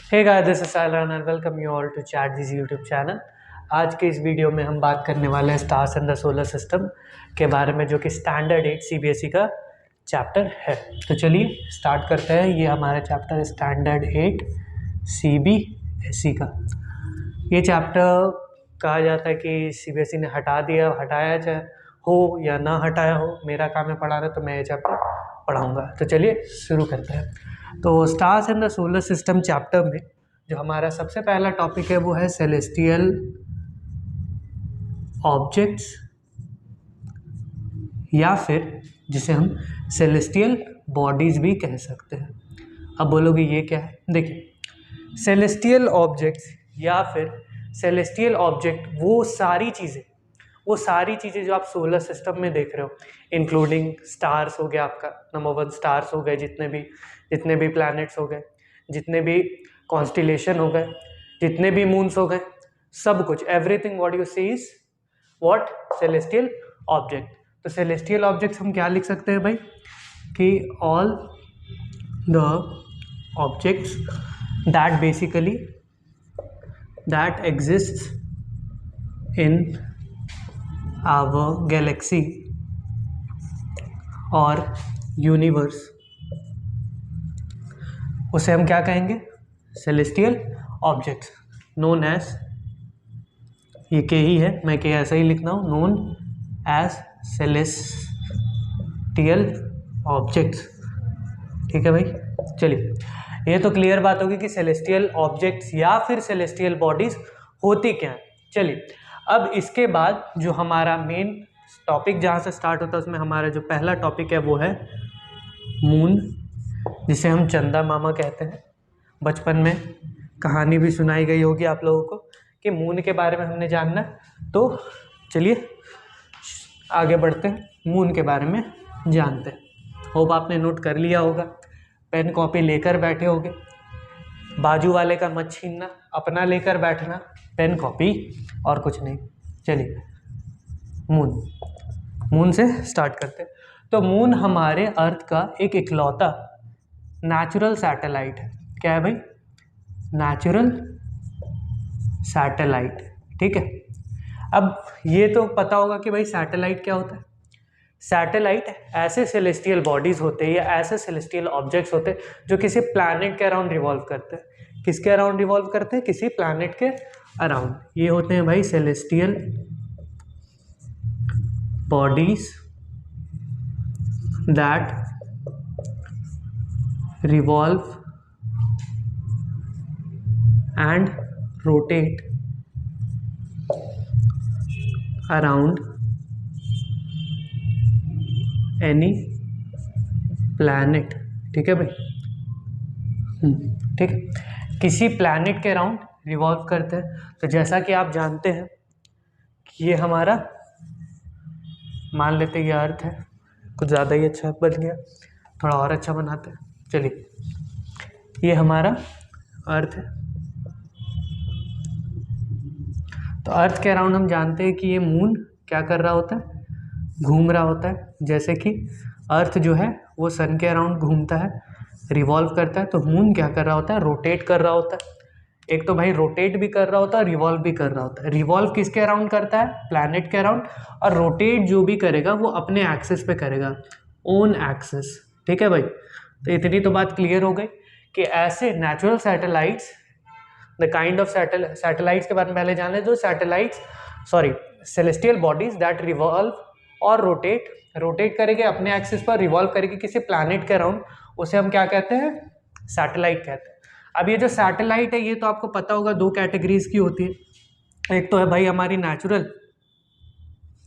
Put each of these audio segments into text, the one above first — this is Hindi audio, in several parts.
Hey guys, this is Sailan and welcome you all to chat this YouTube channel. आज के इस वीडियो में हम बात करने वाले हैं stars in the solar system के बारे में, जो कि स्टैंडर्ड 8 सीबीएसई का चैप्टर है। तो चलिए स्टार्ट करते हैं। ये हमारा चैप्टर है स्टैंडर्ड 8 सीबीएसई का। ये चैप्टर कहा जाता है कि सीबीएसई ने हटा दिया, हटाया चाहे हो या ना हटाया हो, मेरा काम है पढ़ाना, तो मैं ये चैप्टर पढ़ाऊँगा। तो चलिए शुरू करते हैं। तो stars in the solar system chapter में जो हमारा सबसे पहला टॉपिक है वो है सेलेस्टियल ऑब्जेक्ट्स, या फिर जिसे हम सेलेस्टियल बॉडीज भी कह सकते हैं। अब बोलोगे ये क्या है? देखिए, सेलेस्टियल ऑब्जेक्ट्स या फिर सेलेस्टियल ऑब्जेक्ट वो सारी चीज़ें जो आप सोलर सिस्टम में देख रहे हो, इंक्लूडिंग स्टार्स हो गया, आपका नंबर 1 स्टार्स हो गए, जितने भी प्लैनेट्स हो गए, जितने भी कॉन्स्टिलेशन हो गए, जितने भी मून्स हो गए, सब कुछ, everything what you see is what celestial object. तो सेलेस्टियल ऑब्जेक्ट्स हम क्या लिख सकते हैं भाई कि all the objects that exists in our galaxy और यूनिवर्स, उसे हम क्या कहेंगे? सेलेस्टियल ऑब्जेक्ट्स, नोन एज, ये के ही है, मैं के ऐसा ही लिखना हूँ, नोन एज सेलेस्टियल ऑब्जेक्ट्स। ठीक है भाई। चलिए, ये तो क्लियर बात होगी कि सेलेस्टियल ऑब्जेक्ट्स या फिर सेलेस्टियल बॉडीज होती क्या है। चलिए, अब इसके बाद जो हमारा मेन टॉपिक जहाँ से स्टार्ट होता है, उसमें हमारा जो पहला टॉपिक है वो है मून, जिसे हम चंदा मामा कहते हैं। बचपन में कहानी भी सुनाई गई होगी आप लोगों को कि मून के बारे में हमने जानना है। तो चलिए आगे बढ़ते हैं, मून के बारे में जानते हैं। होप आपने नोट कर लिया होगा, पेन कॉपी लेकर बैठे होगे। बाजू वाले का मत छीनना, अपना लेकर बैठना, पेन कॉपी और कुछ नहीं। चलिए, मून से स्टार्ट करते हैं। तो मून हमारे अर्थ का एक इकलौता नेचुरल सैटेलाइट है। क्या है भाई? Natural satellite. ठीक है। अब ये तो पता होगा कि भाई सैटेलाइट क्या होता है। सैटेलाइट ऐसे सेलेस्टियल बॉडीज होते हैं या ऐसे सेलेस्टियल ऑब्जेक्ट्स होते हैं जो किसी प्लैनेट के अराउंड रिवॉल्व करते हैं। किसके अराउंड रिवॉल्व करते हैं? किसी प्लैनेट के अराउंड। ये होते हैं भाई celestial bodies that revolve and rotate around any planet. ठीक है भाई। ठीक है, किसी प्लैनेट के अराउंड रिवॉल्व करते हैं। तो जैसा कि आप जानते हैं कि ये हमारा, मान लेते हैं ये अर्थ है, कुछ ज़्यादा ही अच्छा बन गया, थोड़ा और अच्छा बनाते हैं। चलिए, ये हमारा अर्थ है। तो अर्थ के अराउंड हम जानते हैं कि ये मून क्या कर रहा होता है? घूम रहा होता है। जैसे कि अर्थ जो है वो सन के अराउंड घूमता है, रिवॉल्व करता है, तो मून क्या कर रहा होता है? रोटेट कर रहा होता है। एक तो भाई रोटेट भी कर रहा होता है, रिवॉल्व भी कर रहा होता है। रिवॉल्व किसके अराउंड करता है? प्लैनेट के अराउंड। और रोटेट जो भी करेगा वो अपने एक्सिस पे करेगा, ओन एक्सिस। ठीक है भाई। तो इतनी तो बात क्लियर हो गई कि ऐसे natural satellites, the kind of satellites के बारे में पहले जान ले। जो सेलेस्टियल बॉडीज दैट रिवॉल्व और रोटेट करेंगे अपने एक्सिस पर, रिवॉल्व करेंगे किसी प्लैनेट के अराउंड, उसे हम क्या कहते हैं? सैटेलाइट कहते हैं। अब ये जो सैटेलाइट है, ये तो आपको पता होगा 2 कैटेगरीज की होती है। एक तो है भाई हमारी नेचुरल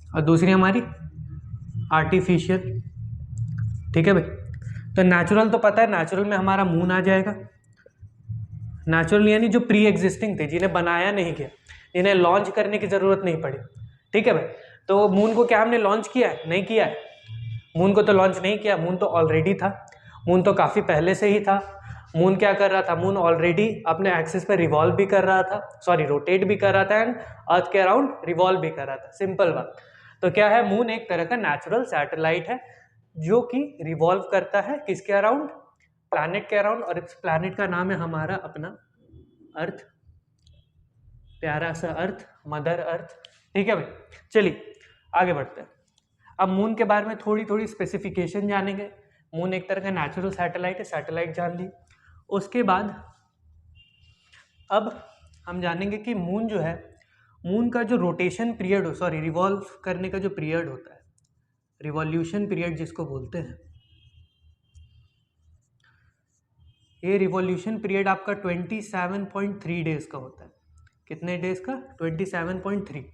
और दूसरी हमारी आर्टिफिशियल। ठीक है भाई। तो नेचुरल तो पता है, नेचुरल में हमारा मून आ जाएगा। नेचुरल यानी जो प्री एग्जिस्टिंग थे, जिन्हें बनाया नहीं गया, जिन्हें लॉन्च करने की ज़रूरत नहीं पड़ी। ठीक है भाई। तो मून को क्या हमने लॉन्च किया है? नहीं किया है। मून को तो लॉन्च नहीं किया, मून तो ऑलरेडी था, मून तो काफ़ी पहले से ही था। मून क्या कर रहा था? मून ऑलरेडी अपने एक्सिस पे रिवॉल्व भी कर रहा था, रोटेट भी कर रहा था एंड अर्थ के अराउंड रिवॉल्व भी कर रहा था। सिंपल बात। तो क्या है? मून एक तरह का नेचुरल सैटेलाइट है जो कि रिवॉल्व करता है किसके अराउंड? प्लैनेट के अराउंड। और इस प्लैनेट का नाम है हमारा अपना अर्थ, प्यारा सा अर्थ, मदर अर्थ। ठीक है भाई, चलिए आगे बढ़ते हैं। अब मून के बारे में थोड़ी थोड़ी स्पेसिफिकेशन जानेंगे। मून एक तरह का नेचुरल सैटेलाइट है, सैटेलाइट जान ली। उसके बाद अब हम जानेंगे कि मून जो है, मून का जो रोटेशन पीरियड हो, सॉरी रिवॉल्व करने का जो पीरियड होता है, रिवॉल्यूशन पीरियड जिसको बोलते हैं, ये रिवॉल्यूशन पीरियड आपका 27.3 डेज का होता है। कितने डेज का? 27.3।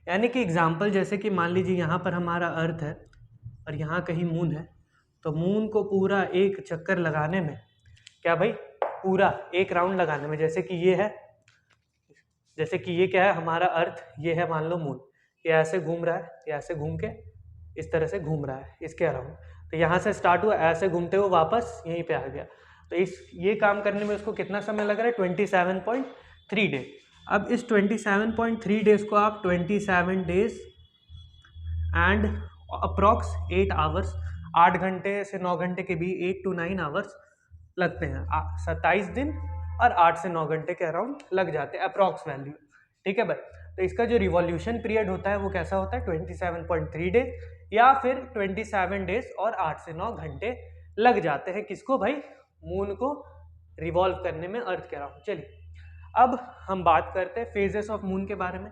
यानी कि एग्जाम्पल जैसे कि मान लीजिए यहाँ पर हमारा अर्थ है और यहाँ कहीं मून है, तो मून को पूरा एक चक्कर लगाने में, क्या भाई, पूरा एक राउंड लगाने में, जैसे कि ये है, जैसे कि ये क्या है हमारा अर्थ, ये है मान लो मून, ये ऐसे घूम रहा है, ये ऐसे घूम के इस तरह से घूम रहा है इसके अराउंड, तो यहाँ से स्टार्ट हुआ, ऐसे घूमते हुए वापस यहीं पे आ गया। तो ये काम करने में उसको कितना समय लग रहा है? 27.3 डे। अब इस 27.3 डेज को आप 27 डेज एंड अप्रॉक्स 8 आवर्स, 8 घंटे से 9 घंटे के बीच, 8 to 9 आवर्स लगते हैं। 27 दिन और 8 से 9 घंटे के अराउंड लग जाते हैं, अप्रॉक्स वैल्यू। ठीक है भाई, तो इसका जो रिवॉल्यूशन पीरियड होता है वो कैसा होता है? 27.3 डेज या फिर 27 डेज और 8 से 9 घंटे लग जाते हैं। किसको भाई? मून को रिवॉल्व करने में, अर्थ के अराउंड। चलिए अब हम बात करते हैं फेजेस ऑफ मून के बारे में।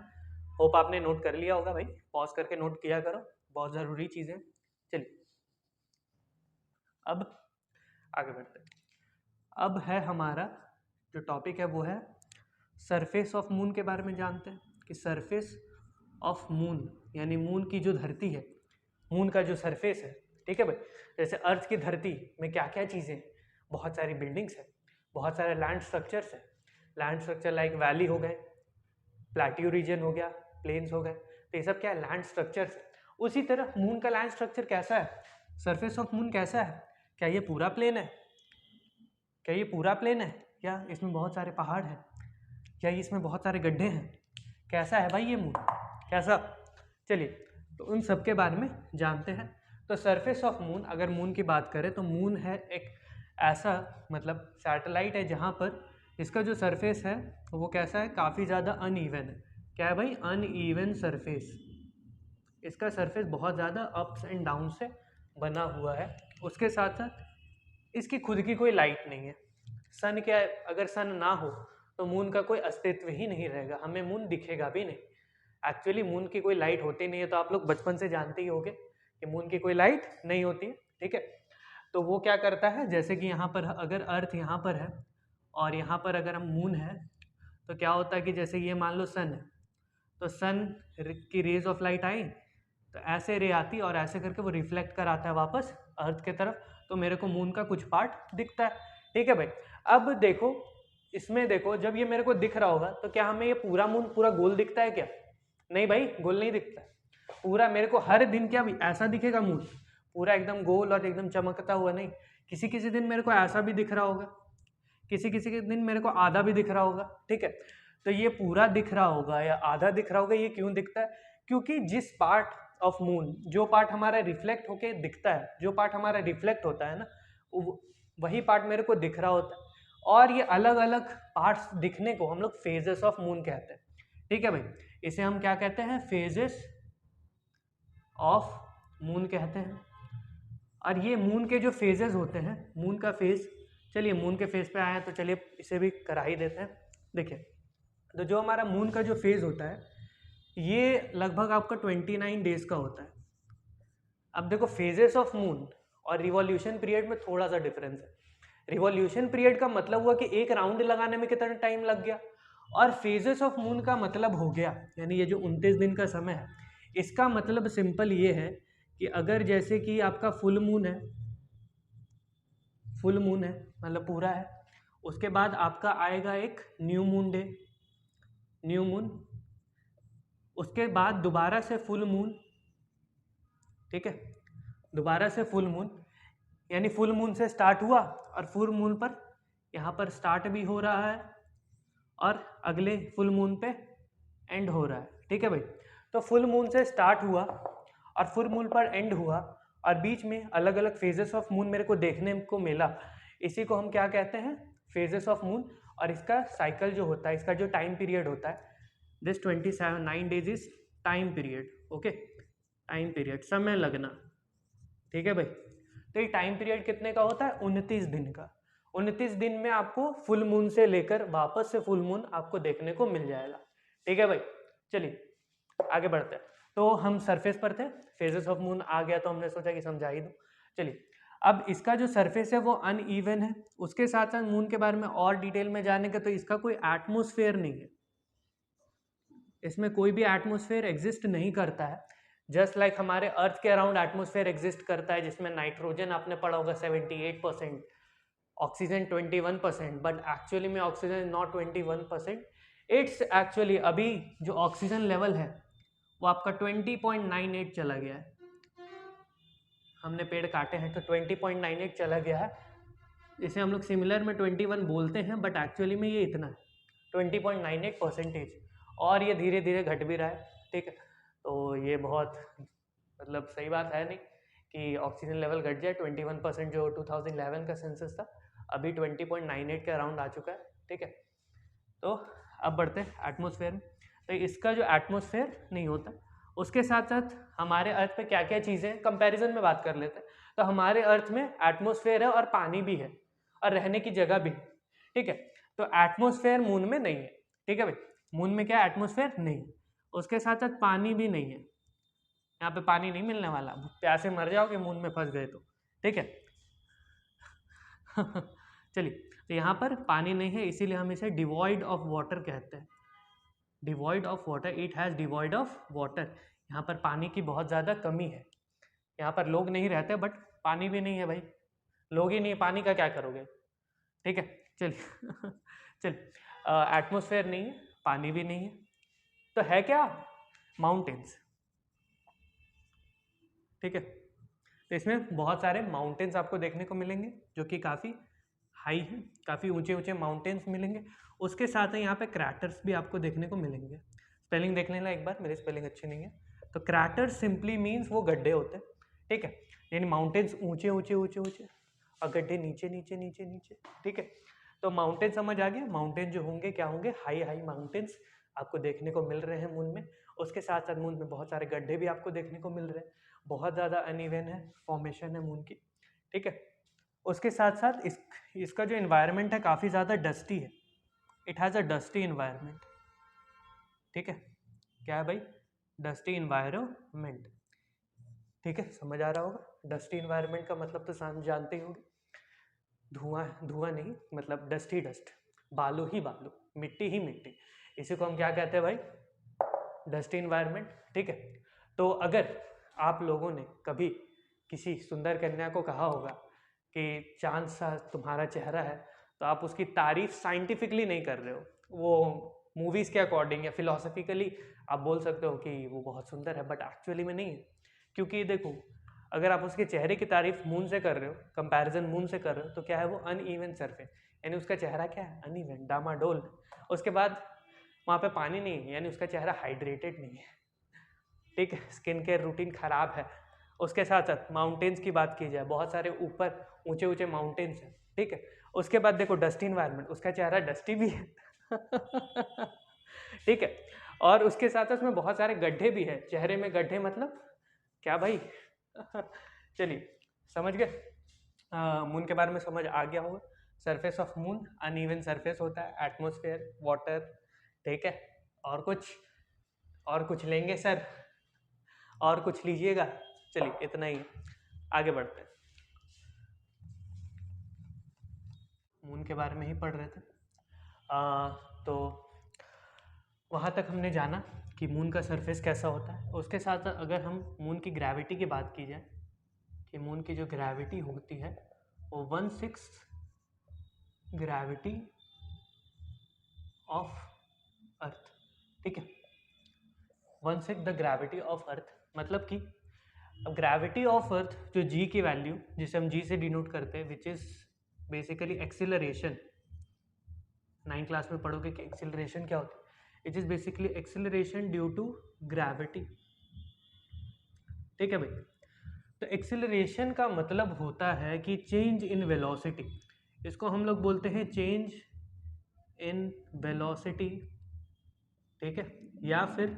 होप आपने नोट कर लिया होगा भाई, पॉज करके नोट किया करो, बहुत ज़रूरी चीज़ें। चलिए अब आगे बढ़ते हैं। अब है हमारा जो टॉपिक है वो है सरफेस ऑफ मून के बारे में जानते हैं कि सरफेस ऑफ मून यानी मून की जो धरती है, मून का जो सरफेस है। ठीक है भाई, जैसे अर्थ की धरती में क्या क्या चीज़ें हैं, बहुत सारी बिल्डिंग्स है, बहुत सारे लैंड स्ट्रक्चर्स है। लैंड स्ट्रक्चर लाइक वैली हो गए, प्लेट्यू रीजन हो गया, प्लेन्स हो गए, तो ये सब क्या है? लैंड स्ट्रक्चर्स है। उसी तरह मून का लैंड स्ट्रक्चर कैसा है? सरफेस ऑफ मून कैसा है? क्या ये पूरा प्लेन है? क्या ये पूरा प्लेन है या इसमें बहुत सारे पहाड़ हैं, या इसमें बहुत सारे गड्ढे हैं? कैसा है भाई ये मून, कैसा? चलिए तो उन सब के बारे में जानते हैं। तो सरफेस ऑफ मून, अगर मून की बात करें तो मून है एक ऐसा मतलब सैटेलाइट है जहाँ पर इसका जो सरफेस है वो कैसा है? काफ़ी ज़्यादा अनइवन है। क्या है भाई? Uneven surface. इसका सरफेस बहुत ज़्यादा अप्स एंड डाउन से बना हुआ है। उसके साथ साथ इसकी खुद की कोई लाइट नहीं है। सन क्या है? अगर सन ना हो तो मून का कोई अस्तित्व ही नहीं रहेगा, हमें मून दिखेगा भी नहीं। एक्चुअली मून की कोई लाइट होती नहीं है, तो आप लोग बचपन से जानते ही होंगे कि मून की कोई लाइट नहीं होती है। ठीक है, तो वो क्या करता है, जैसे कि यहाँ पर अगर अर्थ यहाँ पर है और यहाँ पर अगर हम मून है, तो क्या होता है कि जैसे ये मान लो सन है, तो सन की रेज ऑफ लाइट आई, तो ऐसे रे आती और ऐसे करके वो रिफ्लेक्ट कराता है वापस अर्थ के तरफ, तो मेरे को मून का कुछ पार्ट दिखता है। ठीक है भाई, अब देखो इसमें देखो, जब ये मेरे को दिख रहा होगा तो क्या हमें ये पूरा मून पूरा गोल दिखता है क्या? नहीं भाई, गोल नहीं दिखता। पूरा मेरे को हर दिन क्या भी ऐसा दिखेगा मून पूरा एकदम गोल और एकदम चमकता हुआ? नहीं, किसी किसी दिन मेरे को ऐसा भी दिख रहा होगा, किसी किसी के दिन मेरे को आधा भी दिख रहा होगा। ठीक है, तो ये पूरा दिख रहा होगा या आधा दिख रहा होगा, ये क्यों दिखता है? क्योंकि जिस पार्ट ऑफ मून, जो पार्ट हमारा रिफ्लेक्ट होके दिखता है, जो पार्ट हमारा रिफ्लेक्ट होता है ना, वही पार्ट मेरे को दिख रहा होता है। और ये अलग अलग पार्ट्स दिखने को हम लोग फेजेस ऑफ मून कहते हैं। ठीक है भाई, इसे हम क्या कहते हैं? फेजेस ऑफ मून कहते हैं। और ये मून के जो फेजेस होते हैं, मून का फेज, चलिए मून के फेज पे आए हैं तो चलिए इसे भी करा ही देते हैं। देखिए, तो जो हमारा मून का जो फेज होता है ये लगभग आपका 29 डेज का होता है। अब देखो, फेजेस ऑफ मून और रिवॉल्यूशन पीरियड में थोड़ा सा डिफरेंस है। रिवॉल्यूशन पीरियड का मतलब हुआ कि एक राउंड लगाने में कितना टाइम लग गया, और फेजेस ऑफ मून का मतलब हो गया, यानी ये जो 29 दिन का समय है, इसका मतलब सिंपल ये है कि अगर जैसे कि आपका फुल मून है, फुल मून है मतलब पूरा है, उसके बाद आपका आएगा एक new moon day, new moon, उसके बाद दोबारा से फुल मून। ठीक है, दोबारा से फुल मून, यानी फुल मून से स्टार्ट हुआ और फुल मून पर यहाँ पर स्टार्ट भी हो रहा है और अगले फुल मून पे एंड हो रहा है। ठीक है भाई, तो फुल मून से स्टार्ट हुआ और फुल मून पर एंड हुआ और बीच में अलग अलग फेजेस ऑफ मून मेरे को देखने को मिला, इसी को हम क्या कहते हैं? Phases of moon. और इसका साइकिल जो होता है, इसका जो टाइम पीरियड होता है, this 9 days is time period, okay, time period, समय लगना, ठीक है भाई। तो ये टाइम पीरियड कितने का होता है? 29 दिन का। 29 दिन में आपको फुल मून से लेकर वापस से फुल मून आपको देखने को मिल जाएगा, ठीक है भाई। चलिए आगे बढ़ते हैं। तो हम सरफेस पर थे, फेजेस ऑफ मून आ गया तो हमने सोचा कि समझा ही दूं। चलिए, अब इसका जो सरफेस है वो अनइवन है, उसके साथ साथ मून के बारे में और डिटेल में जानेंगे तो इसका कोई एटमॉस्फेयर नहीं है, इसमें कोई भी एटमॉस्फेयर एग्जिस्ट नहीं करता है। जस्ट लाइक हमारे अर्थ के अराउंड एटमॉस्फेयर एग्जिस्ट करता है, जिसमें नाइट्रोजन आपने पढ़ा होगा 78%, ऑक्सीजन 21%, बट एक्चुअली में ऑक्सीजन नॉट 21%, इट्स एक्चुअली अभी जो ऑक्सीजन लेवल है वो आपका 20.98 चला गया है। हमने पेड़ काटे हैं तो 20.98 चला गया है। इसे हम लोग सिमिलर में 21 बोलते हैं, बट एक्चुअली में ये इतना है 20.98%, और ये धीरे धीरे घट भी रहा है, ठीक है। तो ये बहुत मतलब सही बात है नहीं कि ऑक्सीजन लेवल घट जाए। 21% जो 2011 का सेंसस था, अभी 20.98 के अराउंड आ चुका है, ठीक है। तो अब बढ़ते हैं एटमॉस्फेयर में। तो इसका जो एटमॉस्फेयर नहीं होता, उसके साथ साथ हमारे अर्थ पे क्या क्या चीज़ें कंपैरिजन में बात कर लेते हैं। तो हमारे अर्थ में एटमॉस्फेयर है और पानी भी है और रहने की जगह भी है, ठीक है। तो एटमॉस्फेयर मून में नहीं है, ठीक है भाई। मून में क्या एटमॉस्फेयर नहीं है, उसके साथ साथ पानी भी नहीं है। यहाँ पे पानी नहीं मिलने वाला, प्यासे मर जाओगे मून में फंस गए तो, ठीक है। चलिए, तो यहाँ पर पानी नहीं है, इसीलिए हम इसे डिवॉइड ऑफ वाटर कहते हैं। Devoid of water, it has devoid of water. यहाँ पर पानी की बहुत ज़्यादा कमी है। यहाँ पर लोग नहीं रहते, बट पानी भी नहीं है भाई, लोग ही नहीं, पानी का क्या करोगे, ठीक है। चलिए चलिए, एटमॉस्फेयर नहीं है, पानी भी नहीं है, तो है क्या? माउंटेन्स, ठीक है। तो इसमें बहुत सारे माउंटेन्स आपको देखने को मिलेंगे जो कि काफ़ी हाई है, काफ़ी ऊंचे ऊंचे माउंटेन्स मिलेंगे। उसके साथ ही यहाँ पे क्रैटर्स भी आपको देखने को मिलेंगे। स्पेलिंग देख लेना एक बार, मेरी स्पेलिंग अच्छी नहीं है। तो क्रैटर सिंपली मीन्स वो गड्ढे होते हैं, ठीक है। यानी माउंटेन्स ऊंचे ऊंचे ऊंचे ऊंचे और गड्ढे नीचे नीचे नीचे नीचे, ठीक है। तो माउंटेन समझ आ गया। माउंटेन जो होंगे क्या होंगे? हाई हाई माउंटेन्स आपको देखने को मिल रहे हैं मून में। उसके साथ साथ मून में बहुत सारे गड्ढे भी आपको देखने को मिल रहे हैं, बहुत ज़्यादा अनइवन है फॉर्मेशन है मून की, ठीक है। उसके साथ साथ इसका जो इन्वायरमेंट है काफ़ी ज़्यादा डस्टी है, it has a dusty environment, ठीक है। क्या है भाई? डस्टी इन्वायरमेंट, ठीक है, समझ आ रहा होगा। डस्टी इन्वायरमेंट का मतलब तो जानते ही होंगे, धुआं धुआं नहीं, मतलब डस्ट ही डस्ट, बालू ही बालू, मिट्टी ही मिट्टी, इसी को हम क्या कहते हैं भाई? डस्टी इन्वायरमेंट, ठीक है। तो अगर आप लोगों ने कभी किसी सुंदर कन्या को कहा होगा कि चांद सा तुम्हारा चेहरा है, तो आप उसकी तारीफ साइंटिफिकली नहीं कर रहे हो, वो मूवीज़ के अकॉर्डिंग या फिलोसफिकली आप बोल सकते हो कि वो बहुत सुंदर है, बट एक्चुअली में नहीं है। क्योंकि देखो, अगर आप उसके चेहरे की तारीफ मून से कर रहे हो, कंपैरिजन मून से कर रहे हो, तो क्या है वो? अनइवन सरफेस, यानी उसका चेहरा क्या है? अनइवन, डामाडोल। उसके बाद वहाँ पे पानी नहीं है, यानी उसका चेहरा हाइड्रेटेड नहीं है, ठीक है। स्किन केयर रूटीन खराब है। उसके साथ साथ माउंटेन्स की बात की जाए, बहुत सारे ऊपर ऊंचे ऊंचे माउंटेन्स हैं, ठीक है। उसके बाद देखो डस्टी इन्वायरमेंट, उसका चेहरा डस्टी भी है ठीक है। और उसके साथ उसमें बहुत सारे गड्ढे भी है, चेहरे में गड्ढे मतलब क्या भाई? चलिए, समझ गए। मून के बारे में समझ आ गया होगा। Surface of moon uneven surface होता है, एटमॉस्फेयर, वाटर, ठीक है। और कुछ लेंगे सर? और कुछ लीजिएगा? चलिए, इतना ही, आगे बढ़ते हैं। मून के बारे में ही पढ़ रहे थे। तो वहाँ तक हमने जाना कि मून का सरफेस कैसा होता है। उसके साथ साथ अगर हम मून की ग्रेविटी की बात की जाए, कि मून की जो ग्रेविटी होती है वो 1/6 ग्रेविटी ऑफ अर्थ, ठीक है। 1/6 द ग्रेविटी ऑफ अर्थ, मतलब कि अब ग्रेविटी ऑफ अर्थ जो जी की वैल्यू, जिसे हम जी से डिनोट करते हैं, which is basically acceleration. 9th class में पढ़ोगे कि एक्सिलरेशन क्या होती है। It is basically acceleration due to gravity, ठीक है भाई। तो एक्सिलरेशन का मतलब होता है कि चेंज इन वेलोसिटी, इसको हम लोग बोलते हैं चेंज इन वेलोसिटी, ठीक है, या फिर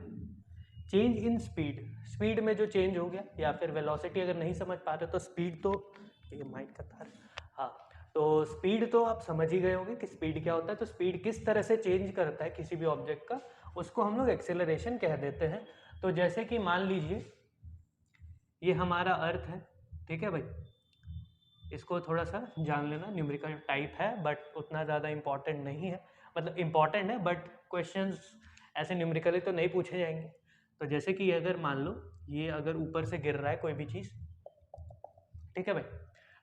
चेंज इन स्पीड, स्पीड में जो चेंज हो गया, या फिर वेलोसिटी अगर नहीं समझ पा रहे तो स्पीड तो, ये माइक का तार, हाँ, तो स्पीड तो आप समझ ही गए होंगे कि स्पीड क्या होता है। तो स्पीड किस तरह से चेंज करता है किसी भी ऑब्जेक्ट का, उसको हम लोग एक्सेलरेशन कह देते हैं। तो जैसे कि मान लीजिए ये हमारा अर्थ है, ठीक है भाई, इसको थोड़ा सा जान लेना, न्यूमेरिकल टाइप है बट उतना ज़्यादा इम्पॉर्टेंट नहीं है, मतलब इम्पॉर्टेंट है बट क्वेश्चंस ऐसे न्यूमेरिकली तो नहीं पूछे जाएंगे। तो जैसे कि अगर मान लो ये अगर ऊपर से गिर रहा है कोई भी चीज़, ठीक है भाई,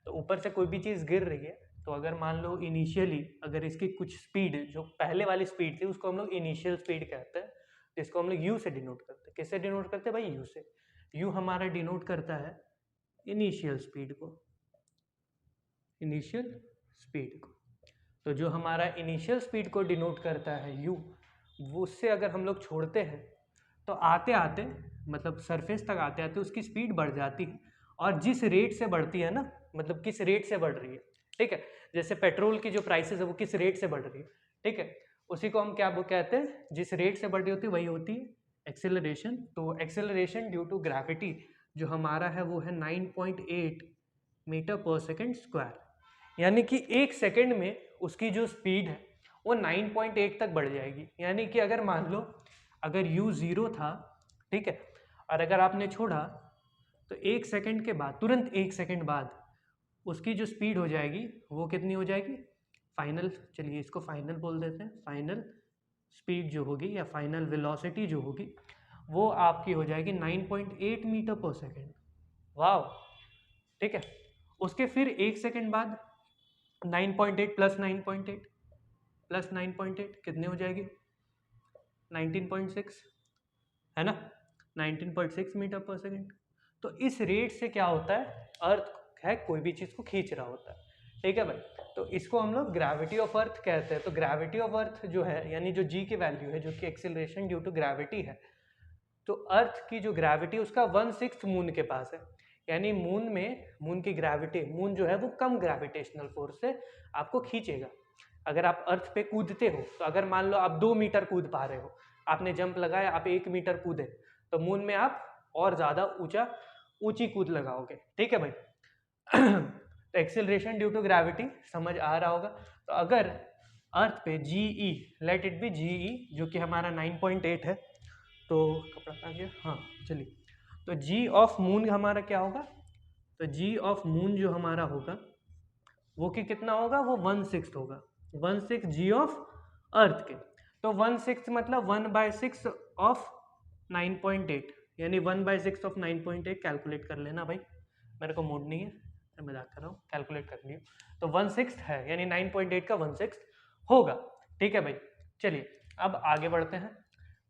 तो ऊपर से कोई भी चीज़ गिर रही है, तो अगर मान लो इनिशियली अगर इसकी कुछ स्पीड, जो पहले वाली स्पीड थी उसको हम लोग इनिशियल स्पीड कहते हैं, जिसको हम लोग यू से डिनोट करते हैं। किससे डिनोट करते हैं भाई? यू से। यू हमारा डिनोट करता है इनिशियल स्पीड को, इनिशियल स्पीड को। तो जो हमारा इनिशियल स्पीड को डिनोट करता है यू, वो उससे अगर हम लोग छोड़ते हैं तो आते आते, मतलब सरफेस तक आते आते उसकी स्पीड बढ़ जाती है। और जिस रेट से बढ़ती है ना, मतलब किस रेट से बढ़ रही है, ठीक है, जैसे पेट्रोल की जो प्राइसेस है वो किस रेट से बढ़ रही है, ठीक है, उसी को हम क्या वो कहते हैं, जिस रेट से बढ़ रही होती है वही होती है एक्सेलरेशन। तो एक्सेलरेशन ड्यू टू ग्रेविटी जो हमारा है वो है 9.8 मीटर पर सेकेंड स्क्वायर, यानी कि एक सेकेंड में उसकी जो स्पीड है वो 9.8 तक बढ़ जाएगी। यानी कि अगर मान लो अगर u 0 था, ठीक है, और अगर आपने छोड़ा तो एक सेकंड के बाद, तुरंत एक सेकंड बाद उसकी जो स्पीड हो जाएगी वो कितनी हो जाएगी, फाइनल, चलिए इसको फाइनल बोल देते हैं, फाइनल स्पीड जो होगी या फाइनल वेलोसिटी जो होगी वो आपकी हो जाएगी 9.8 मीटर पर सेकेंड। वाह, ठीक है। उसके फिर एक सेकंड बाद 9.8 प्लस 9.8 प्लस 9.8 कितने हो जाएगी, 19.6, है ना, 19.6 मीटर पर सेकेंड। तो इस रेट से क्या होता है, अर्थ है कोई भी चीज़ को खींच रहा होता है, ठीक है भाई। तो इसको हम लोग ग्रेविटी ऑफ अर्थ कहते हैं। तो ग्रेविटी ऑफ अर्थ जो है, यानी जो जी की वैल्यू है, जो कि एक्सेलरेशन ड्यू टू ग्रेविटी है, तो अर्थ की जो ग्रेविटी उसका 1/6 मून के पास है। यानी मून में, मून की ग्रेविटी, मून जो है वो कम ग्रेविटेशनल फोर्स से आपको खींचेगा। अगर आप अर्थ पे कूदते हो, तो अगर मान लो आप 2 मीटर कूद पा रहे हो, आपने जंप लगाया, आप 1 मीटर कूदे, तो मून में आप और ज़्यादा ऊंची कूद लगाओगे, ठीक है भाई। तो एक्सेलरेशन ड्यू टू ग्रेविटी समझ आ रहा होगा। तो अगर अर्थ पे जी ई, लेट इट बी जी ई, जो कि हमारा 9.8 है, तो कपड़ा आ गया, हाँ चलिए, तो जी ऑफ मून हमारा क्या होगा, तो जी ऑफ मून जो हमारा होगा वो कि कितना होगा, वो 1/6 होगा, 1/6 जी ऑफ अर्थ के। तो 1/6 मतलब 1/6 ऑफ 9.8, यानी 1/6 ऑफ 9.8 कैलकुलेट कर लेना भाई, मेरे को मूड नहीं है, मैं मजाक कर रहा हूँ, कैलकुलेट कर लियो। तो 1/6 है, यानी 9.8 का 1/6 होगा, ठीक है भाई। चलिए अब आगे बढ़ते हैं।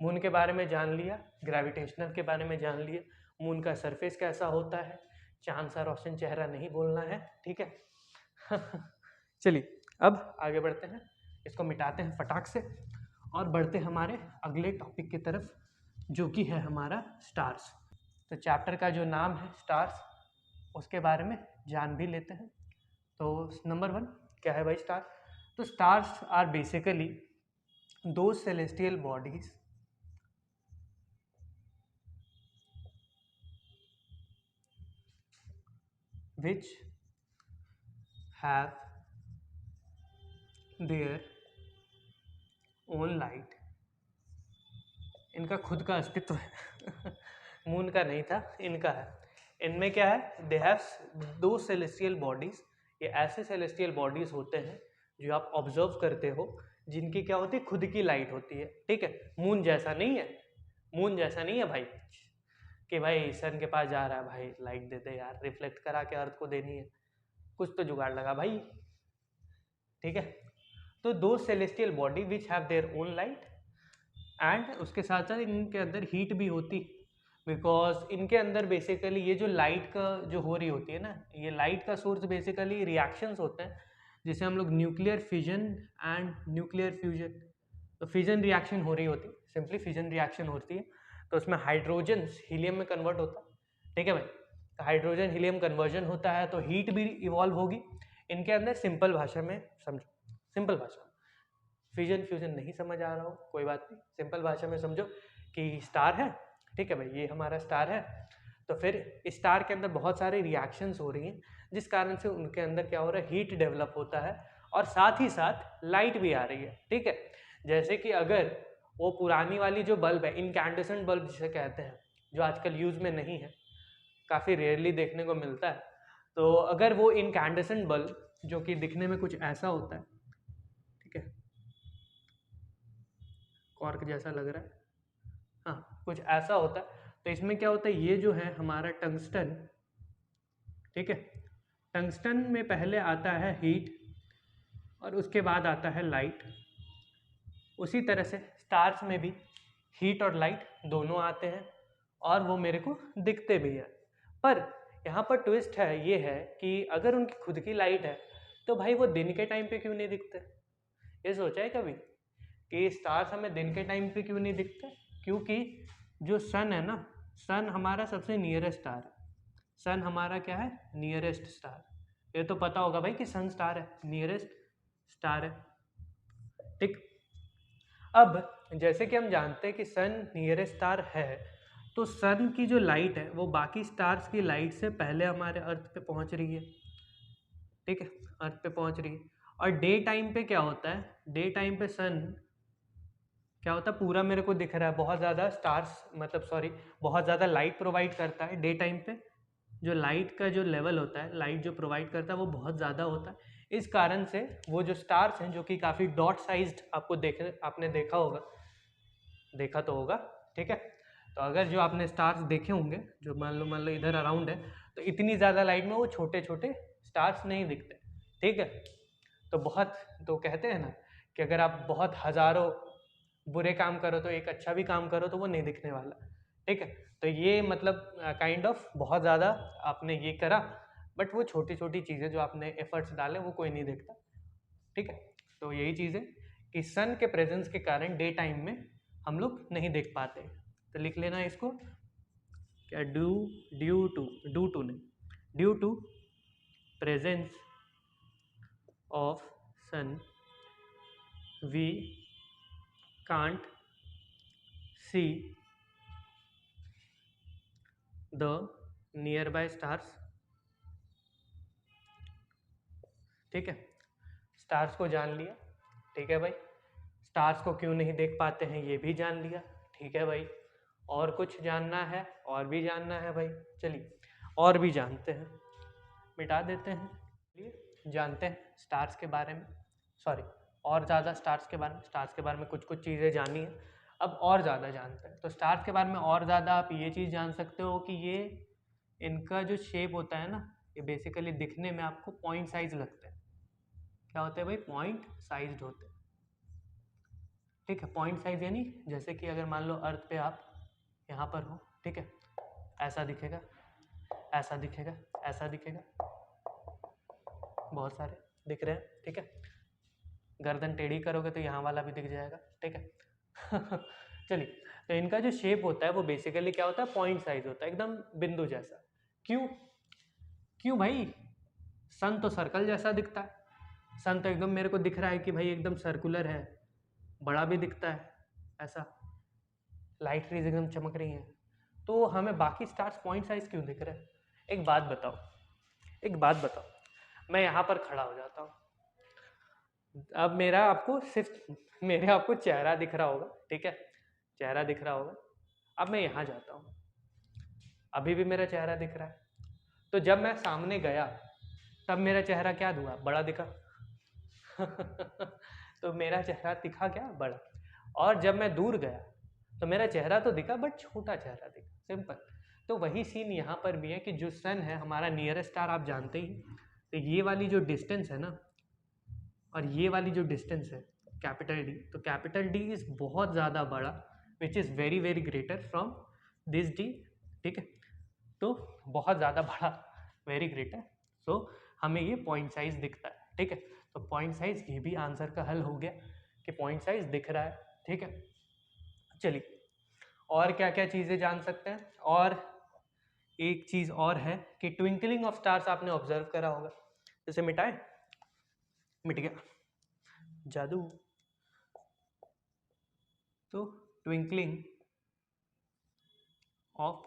मून के बारे में जान लिया, ग्रेविटेशनल के बारे में जान लिया, मून का सरफेस कैसा होता है, चांद सा रोशन चेहरा नहीं बोलना है, ठीक है। चलिए अब आगे बढ़ते हैं, इसको मिटाते हैं फटाक से और बढ़ते हैं हमारे अगले टॉपिक की तरफ, जो कि है हमारा स्टार्स। तो चैप्टर का जो नाम है स्टार्स, उसके बारे में जान भी लेते हैं। तो नंबर 1 क्या है भाई, स्टार। तो स्टार्स आर बेसिकली दो celestial bodies which have their own light, इनका खुद का अस्तित्व है। मून का नहीं था, इनका है। इनमें क्या है, दे हैव दो सेलेस्टियल बॉडीज, ये ऐसे सेलेस्टियल बॉडीज होते हैं जो आप ऑब्जर्व करते हो, जिनकी क्या होती है, खुद की लाइट होती है, ठीक है। मून जैसा नहीं है, मून जैसा नहीं है भाई कि भाई सन के पास जा रहा है, भाई लाइट दे दे यार, रिफ्लेक्ट करा के अर्थ को देनी है, कुछ तो जुगाड़ लगा भाई, ठीक है। तो दो celestial body which have their own light, and उसके साथ साथ इनके अंदर हीट भी होती, बिकॉज इनके अंदर बेसिकली ये जो लाइट का जो हो रही होती है ना, ये लाइट का सोर्स बेसिकली रिएक्शंस होते हैं, जिसे हम लोग nuclear fission and nuclear fusion, तो फिजन रिएक्शन हो रही होती है, सिंपली फिजन रिएक्शन होती है। तो उसमें हाइड्रोजन हीलियम में कन्वर्ट होता है, ठीक है भाई। तो हाइड्रोजन हीलियम कन्वर्जन होता है, तो हीट भी इवॉल्व होगी इनके अंदर। सिंपल भाषा में समझो, सिंपल भाषा, फिजन फ्यूजन नहीं समझ आ रहा हो कोई बात नहीं, सिंपल भाषा में समझो कि स्टार है, ठीक है भाई, ये हमारा स्टार है। तो फिर स्टार के अंदर बहुत सारे रिएक्शंस हो रही हैं जिस कारण से उनके अंदर क्या हो रहा है, हीट डेवलप होता है और साथ ही साथ लाइट भी आ रही है, ठीक है। जैसे कि अगर वो पुरानी वाली जो बल्ब है, इनकैंडेसेंट बल्ब जिसे कहते हैं, जो आजकल यूज़ में नहीं है, काफ़ी रेयरली देखने को मिलता है, तो अगर वो इनकैंडेसेंट बल्ब जो कि दिखने में कुछ ऐसा होता है, ठीक है, कॉर्क जैसा लग रहा है, हाँ कुछ ऐसा होता है, तो इसमें क्या होता है, ये जो है हमारा टंगस्टन, ठीक है, टंगस्टन में पहले आता है हीट और उसके बाद आता है लाइट। उसी तरह से स्टार्स में भी हीट और लाइट दोनों आते हैं और वो मेरे को दिखते भी हैं। पर यहाँ पर ट्विस्ट है, ये है कि अगर उनकी खुद की लाइट है तो भाई वो दिन के टाइम पे क्यों नहीं दिखते? ये सोचा है कभी कि स्टार्स हमें दिन के टाइम पे क्यों नहीं दिखते? क्योंकि जो सन है ना, सन हमारा सबसे नियरेस्ट स्टार है। सन हमारा क्या है? Nearest star. ये तो पता होगा भाई कि सन स्टार है, नियरेस्ट स्टार है, ठीक। अब जैसे कि हम जानते हैं कि सन नियरेस्ट स्टार है, तो सन की जो लाइट है वो बाकी स्टार्स की लाइट से पहले हमारे अर्थ पे पहुंच रही है, ठीक है, अर्थ पे पहुंच रही है। और डे टाइम पे क्या होता है, डे टाइम पे सन क्या होता है, पूरा मेरे को दिख रहा है, बहुत ज़्यादा स्टार्स, मतलब सॉरी, बहुत ज़्यादा लाइट प्रोवाइड करता है डे टाइम पे। जो लाइट का जो लेवल होता है, लाइट जो प्रोवाइड करता है वो बहुत ज़्यादा होता है। इस कारण से वो जो स्टार्स हैं जो कि काफ़ी डॉट साइज्ड, आपने देखा होगा, देखा तो होगा, ठीक है। तो अगर जो आपने स्टार्स देखे होंगे, जो मान लो इधर अराउंड है, तो इतनी ज़्यादा लाइट में वो छोटे छोटे स्टार्स नहीं दिखते, ठीक है। तो कहते हैं ना कि अगर आप बहुत हज़ारों बुरे काम करो तो एक अच्छा भी काम करो तो वो नहीं दिखने वाला, ठीक है। तो ये मतलब काइंड ऑफ बहुत ज़्यादा आपने ये करा, बट वो छोटी छोटी चीज़ें जो आपने एफर्ट्स डाले वो कोई नहीं देखता, ठीक है। तो यही चीज़ है कि सन के प्रेजेंस के कारण डे टाइम में हम लोग नहीं देख पाते। तो लिख लेना इसको, क्या, ड्यू टू नहीं, due to presence of sun we can't see the nearby stars, ठीक है। स्टार्स को जान लिया, ठीक है भाई। स्टार्स को क्यों नहीं देख पाते हैं ये भी जान लिया, ठीक है भाई। और कुछ जानना है, और भी जानना है भाई, चलिए और भी जानते हैं, मिटा देते हैं, चलिए जानते हैं स्टार्स के बारे में, सॉरी और ज़्यादा स्टार्स के बारे में। स्टार्स के बारे में कुछ कुछ चीज़ें जानी है, अब और ज़्यादा जानते हैं। तो स्टार्स के बारे में और ज़्यादा आप ये चीज़ जान सकते हो कि ये, इनका जो शेप होता है ना, ये बेसिकली दिखने में आपको पॉइंट साइज लगते हैं। क्या होते हैं भाई? पॉइंट साइज्ड होते हैं, ठीक है। पॉइंट साइज यानी जैसे कि अगर मान लो अर्थ पे आप यहाँ पर हो, ठीक है, ऐसा दिखेगा, ऐसा दिखेगा, ऐसा दिखेगा, बहुत सारे दिख रहे हैं, ठीक है। गर्दन टेढ़ी करोगे तो यहाँ वाला भी दिख जाएगा, ठीक है। चलिए, तो इनका जो शेप होता है वो बेसिकली क्या होता है? पॉइंट साइज होता है, एकदम बिंदु जैसा। क्यों? क्यों भाई? सन तो सर्कल जैसा दिखता है, सन तो एकदम मेरे को दिख रहा है कि भाई एकदम सर्कुलर है, बड़ा भी दिखता है, ऐसा लाइट रेज एकदम चमक रही हैं, तो हमें बाकी स्टार्स पॉइंट साइज क्यों दिख रहे हैं? एक बात बताओ, एक बात बताओ, मैं यहाँ पर खड़ा हो जाता हूँ, अब मेरा आपको सिर्फ मेरे आपको चेहरा दिख रहा होगा, ठीक है, चेहरा दिख रहा होगा। अब मैं यहाँ जाता हूँ, अभी भी मेरा चेहरा दिख रहा है, तो जब मैं सामने गया तब मेरा चेहरा क्या हुआ? बड़ा दिखा। तो मेरा चेहरा दिखा क्या? बड़ा। और जब मैं दूर गया तो मेरा चेहरा तो दिखा बट छोटा चेहरा दिखा, सिंपल। तो वही सीन यहाँ पर भी है कि जो सन है हमारा नियरेस्ट स्टार, आप जानते ही, तो ये वाली जो डिस्टेंस है ना, और ये वाली जो डिस्टेंस है कैपिटल डी, तो कैपिटल डी इज बहुत ज़्यादा बड़ा, which is very very greater from this D, ठीक है। तो बहुत ज़्यादा बड़ा, वेरी ग्रेटर, सो हमें ये पॉइंट साइज दिखता है, ठीक है। तो पॉइंट साइज, ये भी आंसर का हल हो गया कि पॉइंट साइज दिख रहा है, ठीक है। चलिए और क्या क्या चीज़ें जान सकते हैं, और एक चीज़ और है कि ट्विंकलिंग ऑफ स्टार्स आपने ऑब्जर्व करा होगा, जैसे मिटाए, मिट गया, जादू, तो ट्विंकलिंग ऑफ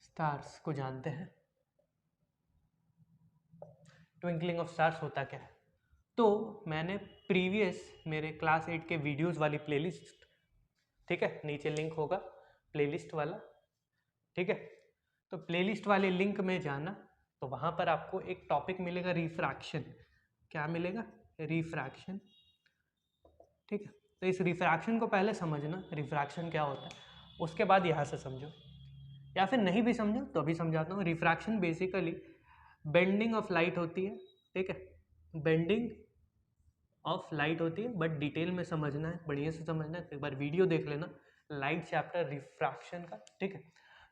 स्टार्स को जानते हैं। ट्विंकलिंग ऑफ स्टार्स होता क्या है? तो मैंने प्रीवियस मेरे क्लास 8 के वीडियोस वाली प्लेलिस्ट, ठीक है, नीचे लिंक होगा प्लेलिस्ट वाला, ठीक है, तो प्लेलिस्ट वाले लिंक में जाना, तो वहाँ पर आपको एक टॉपिक मिलेगा रिफ्रैक्शन। क्या मिलेगा? रिफ्रैक्शन, ठीक है। तो इस रिफ्रैक्शन को पहले समझना, रिफ्रैक्शन क्या होता है, उसके बाद यहाँ से समझो, या फिर नहीं भी समझो तो अभी समझाता हूँ। Refraction basically bending of light होती है, ठीक है, बेंडिंग ऑफ लाइट होती है, बट डिटेल में समझना है, बढ़िया से समझना है, एक बार वीडियो देख लेना लाइट चैप्टर रिफ्रैक्शन का, ठीक है।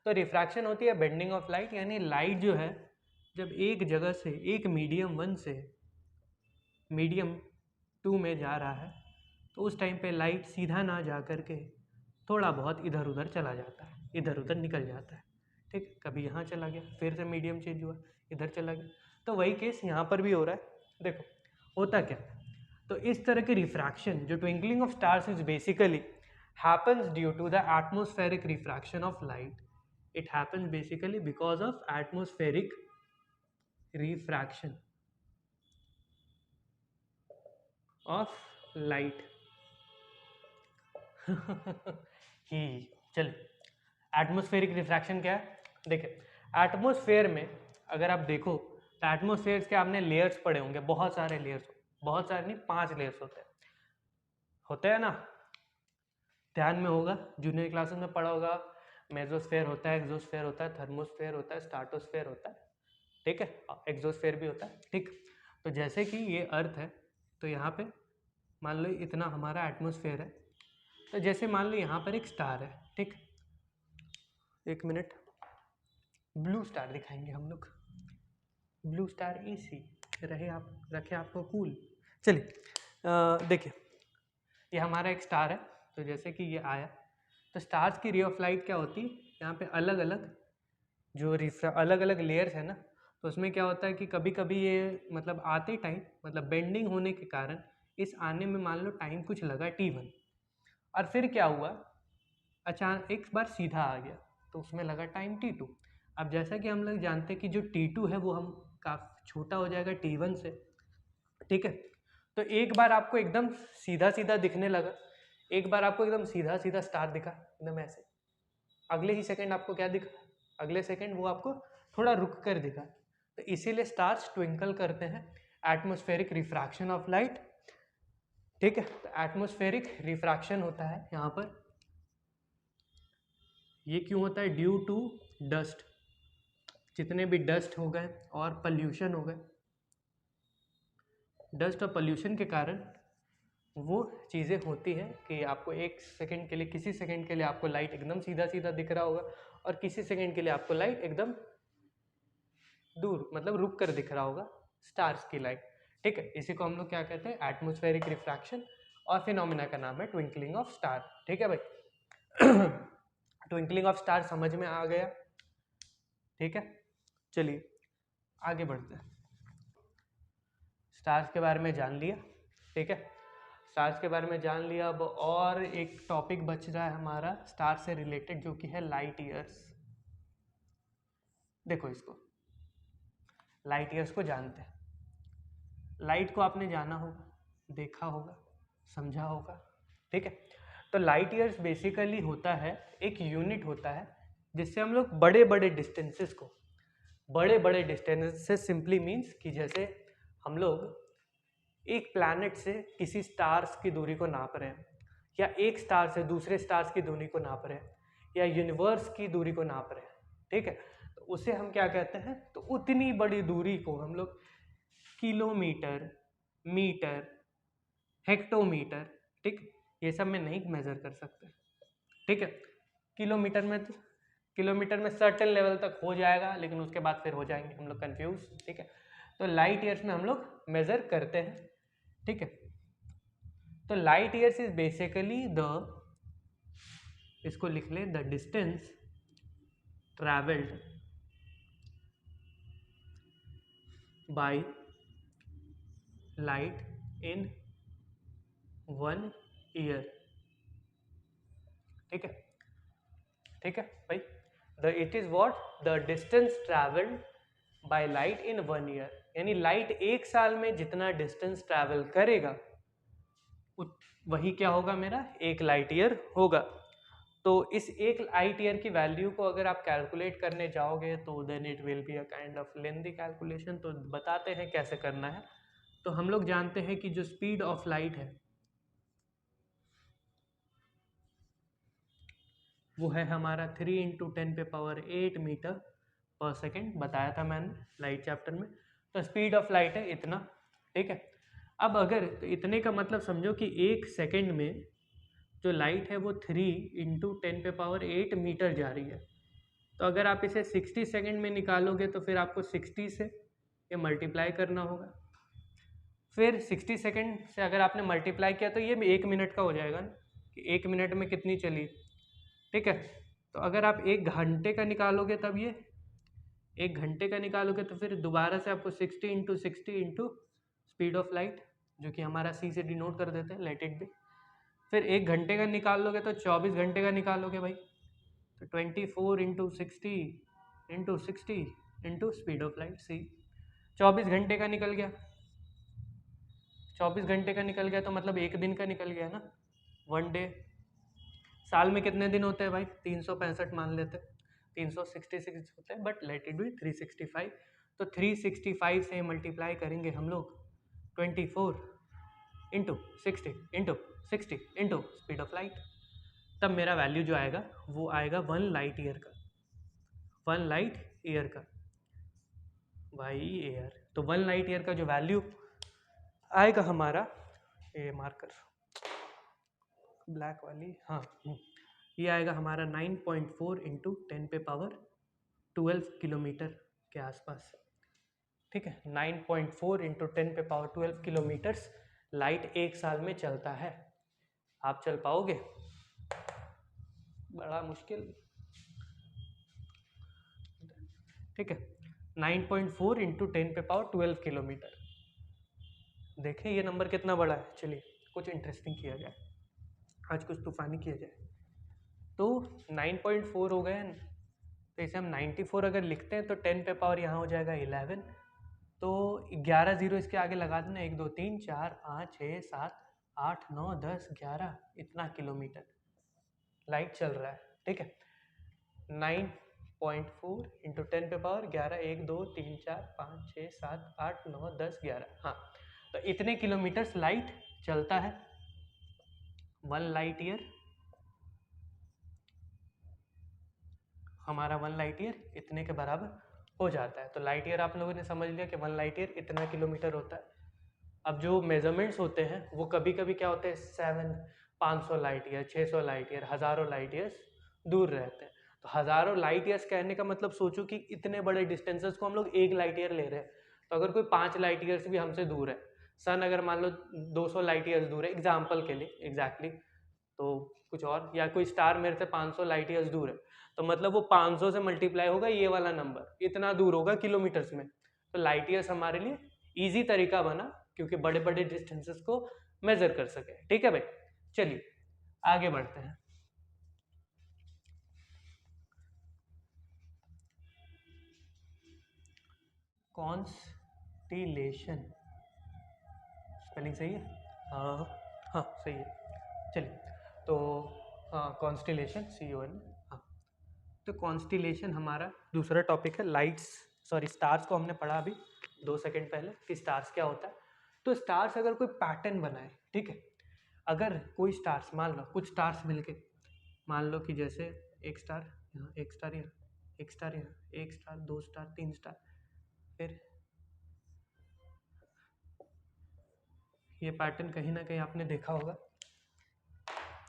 तो रिफ्रैक्शन होती है बेंडिंग ऑफ लाइट, यानी लाइट जो है जब एक जगह से, एक मीडियम 1 से मीडियम 2 में जा रहा है, तो उस टाइम पे लाइट सीधा ना जा कर के थोड़ा बहुत इधर उधर चला जाता है, इधर उधर निकल जाता है, ठीक। कभी यहाँ चला गया, फिर से मीडियम चेंज हुआ, इधर चला गया, तो वही केस यहाँ पर भी हो रहा है। देखो होता क्या, तो इस तरह के रिफ्रैक्शन, जो twinkling of stars is basically happens due to the atmospheric refraction of light. It happens basically because of atmospheric refraction of light. ही चलिए, एटमोस्फेरिक रिफ्रैक्शन क्या है? देखिए, एटमोस्फेयर में अगर आप देखो तो एटमोस्फेयर के आपने लेयर्स पढ़े होंगे, बहुत सारे लेयर्स, बहुत सारे नहीं, 5 लेयर्स होते हैं ना, ध्यान में होगा, जूनियर क्लासेस में पढ़ा होगा। मेसोस्फेयर होता है, एक्सोस्फेयर होता है, थर्मोस्फेयर होता है, स्ट्राटोस्फेयर होता है, ठीक है, एक्सोस्फेयर भी होता है, ठीक। तो जैसे कि ये अर्थ है, तो यहाँ पे मान लो इतना हमारा एटमोस्फेयर है, तो जैसे मान लो यहाँ पर एक स्टार है, ठीक, एक मिनट, ब्लू स्टार दिखाएंगे हम लोग, ब्लू स्टार इसी रहे, आप रखे आपको कूल। चलिए देखिए, ये हमारा एक स्टार है, तो जैसे कि ये आया, तो स्टार्स की रे ऑफ लाइट क्या होती है, यहाँ पे अलग अलग जो अलग अलग लेयर्स है ना, तो उसमें क्या होता है कि कभी कभी ये मतलब आते टाइम, मतलब बेंडिंग होने के कारण इस आने में मान लो टाइम कुछ लगा T1, और फिर क्या हुआ, अचानक एक बार सीधा आ गया, तो उसमें लगा टाइम T2। अब जैसा कि हम लोग जानते हैं कि जो T2 है वो हम काफ़ी छोटा हो जाएगा T1 से, ठीक है। तो एक बार आपको एकदम सीधा सीधा दिखने लगा, एक बार आपको एकदम सीधा सीधा स्टार दिखा एकदम ऐसे, अगले ही सेकंड आपको क्या दिखा, अगले सेकंड वो आपको थोड़ा रुक कर दिखा, तो इसीलिए स्टार्स ट्विंकल करते हैं, एटमॉस्फेरिक रिफ्रैक्शन ऑफ लाइट, ठीक है। तो एटमॉस्फेरिक रिफ्रैक्शन होता है यहाँ पर, ये क्यों होता है? ड्यू टू डस्ट, जितने भी डस्ट हो गए और पॉल्यूशन हो गए, डस्ट और पॉल्यूशन के कारण वो चीज़ें होती हैं कि आपको एक सेकंड के लिए, किसी सेकंड के लिए आपको लाइट एकदम सीधा सीधा दिख रहा होगा, और किसी सेकंड के लिए आपको लाइट एकदम दूर, मतलब रुक कर दिख रहा होगा, स्टार्स की लाइट, ठीक है। इसी को हम लोग क्या कहते हैं? एटमॉस्फेरिक रिफ्रैक्शन, और फिनोमिना का नाम है ट्विंकलिंग ऑफ स्टार, ठीक है भाई। ट्विंकलिंग ऑफ स्टार समझ में आ गया, ठीक है। चलिए आगे बढ़ते हैं, स्टार्स के बारे में जान लिया, ठीक है, स्टार्स के बारे में जान लिया। अब और एक टॉपिक बच रहा है हमारा स्टार से रिलेटेड, जो कि है लाइट ईयर्स। देखो इसको, लाइट ईयर्स को जानते हैं, लाइट को आपने जाना होगा, देखा होगा, समझा होगा, ठीक है। तो लाइट ईयर्स बेसिकली होता है, एक यूनिट होता है जिससे हम लोग बड़े बड़े डिस्टेंसेस को, बड़े बड़े डिस्टेंसेस सिंपली मीन्स कि जैसे हम लोग एक प्लैनेट से किसी स्टार्स की दूरी को नाप रहे हैं, या एक स्टार से दूसरे स्टार्स की दूरी को नाप रहे हैं, या यूनिवर्स की दूरी को नाप रहे हैं, ठीक है, तो उसे हम क्या कहते हैं? तो उतनी बड़ी दूरी को हम लोग किलोमीटर, मीटर, हेक्टोमीटर, ठीक, ये सब में नहीं मेजर कर सकते, ठीक है। किलोमीटर में सर्टेन लेवल तक हो जाएगा, लेकिन उसके बाद फिर हो जाएंगे हम लोग कंफ्यूज, ठीक है। तो लाइट ईयर्स में हम लोग मेजर करते हैं, ठीक है। तो light years is basically the, इसको लिख ले, the distance travelled by light in 1 year. ठीक है, ठीक है भाई। The it is what the distance travelled by light in 1 year, यानी लाइट 1 साल में जितना डिस्टेंस ट्रैवल करेगा वही क्या होगा, मेरा 1 लाइट ईयर होगा। तो इस 1 लाइट ईयर की वैल्यू को अगर आप कैलकुलेट करने जाओगे तो then it will be a kind of lengthy calculation. तो बताते हैं कैसे करना है। तो हम लोग जानते हैं कि जो स्पीड ऑफ लाइट है वो है हमारा 3 × 10⁸ मीटर पर सेकेंड, बताया था मैंने लाइट चैप्टर में। तो स्पीड ऑफ लाइट है इतना, ठीक है। अब अगर तो इतने का मतलब समझो कि 1 सेकेंड में जो लाइट है वो 3 × 10⁸ मीटर जा रही है। तो अगर आप इसे 60 सेकेंड में निकालोगे तो फिर आपको 60 से ये मल्टीप्लाई करना होगा। फिर 60 सेकेंड से अगर आपने मल्टीप्लाई किया तो ये 1 मिनट का हो जाएगा ना, कि 1 मिनट में कितनी चली, ठीक है। तो अगर आप 1 घंटे का निकालोगे तब ये 1 घंटे का निकालोगे तो फिर दोबारा से आपको 60 × 60 × स्पीड ऑफ लाइट, जो कि हमारा सी से डिनोट कर देते हैं, लेट इट बी। फिर 1 घंटे का निकाल लोगे तो 24 घंटे का निकालोगे भाई, तो 24 × 60 × 60 × स्पीड ऑफ लाइट सी। 24 घंटे का निकल गया, 24 घंटे का निकल गया तो मतलब 1 दिन का निकल गया ना, 1 डे। साल में कितने दिन होते हैं भाई, 365 मान लेते हैं, 366 होते हैं, बट लेट इट बी 365। तो 365 से मल्टीप्लाई करेंगे हम लोग 24 × 60 × 60 × स्पीड ऑफ लाइट, तब मेरा वैल्यू जो आएगा वो आएगा 1 लाइट ईयर का, 1 लाइट ईयर का भाई ईयर। तो 1 लाइट ईयर का जो वैल्यू आएगा हमारा, ये मार्कर ब्लैक वाली, हाँ, ये आएगा हमारा 9.4 × 10⁻12 किलोमीटर के आसपास, ठीक है। 9.4 × 10⁻12 किलोमीटर्स लाइट 1 साल में चलता है। आप चल पाओगे? बड़ा मुश्किल, ठीक है। 9.4 × 10⁻12 किलोमीटर। देखें ये नंबर कितना बड़ा है। चलिए कुछ इंटरेस्टिंग किया जाए, आज कुछ तूफानी किया जाए। तो 9.4 हो गए, तो इसे हम 94 अगर लिखते हैं तो 10 पे पावर यहाँ हो जाएगा 11, तो 11 जीरो इसके आगे लगा देना, 1 2 3 4 5 6 7 8 9 10 11, इतना किलोमीटर लाइट चल रहा है, ठीक है। 9.4 × 10 पे पावर 11, 1 2 3 4 5 6 7 8 9 10 11, हाँ। तो इतने किलोमीटर्स लाइट चलता है। 1 लाइट ईयर हमारा 1 लाइट ईयर इतने के बराबर हो जाता है। तो लाइट ईयर आप लोगों ने समझ लिया कि 1 लाइट ईयर इतना किलोमीटर होता है। अब जो मेजरमेंट्स होते हैं वो कभी कभी क्या होते हैं, 500 लाइट ईयर, 600 लाइट ईयर, हज़ारों लाइट ईयर्स दूर रहते हैं। तो हज़ारों लाइट ईयर्स कहने का मतलब सोचो कि इतने बड़े डिस्टेंसेस को हम लोग 1 लाइट ईयर ले रहे हैं। तो अगर कोई 5 लाइट ईयर्स भी हमसे दूर है, सन अगर मान लो 200 लाइट ईयर्स दूर है एग्जाम्पल के लिए, एग्जैक्टली तो कुछ और, या कोई स्टार मेरे से 500 लाइट ईयर्स दूर है, तो मतलब वो 500 से मल्टीप्लाई होगा ये वाला नंबर, इतना दूर होगा किलोमीटर्स में। तो लाइट ईयर्स हमारे लिए इजी तरीका बना क्योंकि बड़े बड़े डिस्टेंसेस को मेजर कर सके, ठीक है भाई। चलिए आगे बढ़ते हैं। कॉन्स्टिलेशन, स्पेलिंग सही है? हाँ हाँ सही है। चलिए तो हाँ कॉन्स्टिलेशन, CON, हाँ। तो कॉन्स्टिलेशन हमारा दूसरा टॉपिक है। लाइट्स, सॉरी स्टार्स को हमने पढ़ा अभी 2 सेकंड पहले कि स्टार्स क्या होता है। तो स्टार्स अगर कोई पैटर्न बनाए, ठीक है, अगर कोई स्टार्स, मान लो कुछ स्टार्स मिलके, मान लो कि जैसे एक स्टार यहाँ, एक स्टार यहाँ, एक स्टार यहाँ, एक स्टार, 2 स्टार, 3 स्टार, फिर ये पैटर्न कहीं ना कहीं आपने देखा होगा,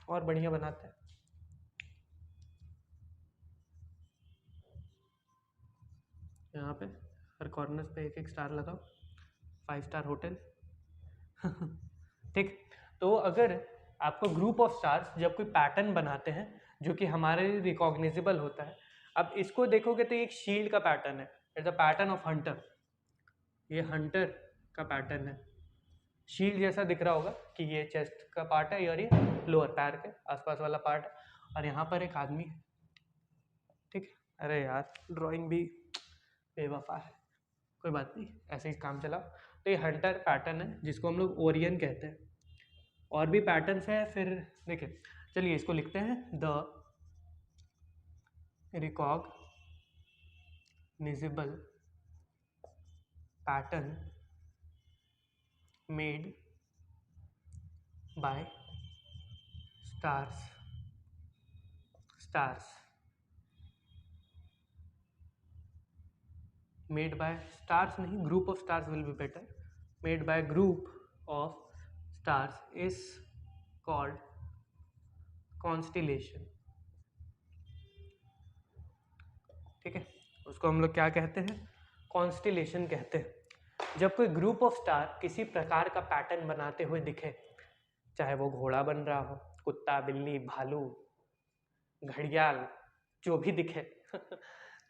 और बढ़िया बनाते हैं। यहाँ पे हर कॉर्नर पे एक एक स्टार लगाओ, 5 स्टार होटल ठीक। तो अगर आपको ग्रुप ऑफ स्टार्स जब कोई पैटर्न बनाते हैं जो कि हमारे रिकॉग्निजेबल होता है, अब इसको देखोगे तो एक शील्ड का पैटर्न है, it's a pattern of Hunter, ये हंटर का पैटर्न है, शील्ड जैसा दिख रहा होगा कि ये चेस्ट का पार्ट है और ये लोअर पैर के आसपास वाला पार्ट है, और यहाँ पर एक आदमी है, ठीक है। अरे यार ड्राइंग भी बेवफा है, कोई बात नहीं, ऐसे ही काम चला। तो ये हंटर पैटर्न है जिसको हम लोग ओरियन कहते हैं। और भी पैटर्न्स है, फिर देखिए, चलिए इसको लिखते हैं, the recognisable pattern made by stars made by stars नहीं, group of stars will be better, made by group of stars is called constellation, ठीक है। उसको हम लोग क्या कहते हैं, कॉन्स्टिलेशन कहते हैं। जब कोई ग्रुप ऑफ स्टार किसी प्रकार का पैटर्न बनाते हुए दिखे, चाहे वो घोड़ा बन रहा हो, कुत्ता, बिल्ली, भालू, घड़ियाल, जो भी दिखे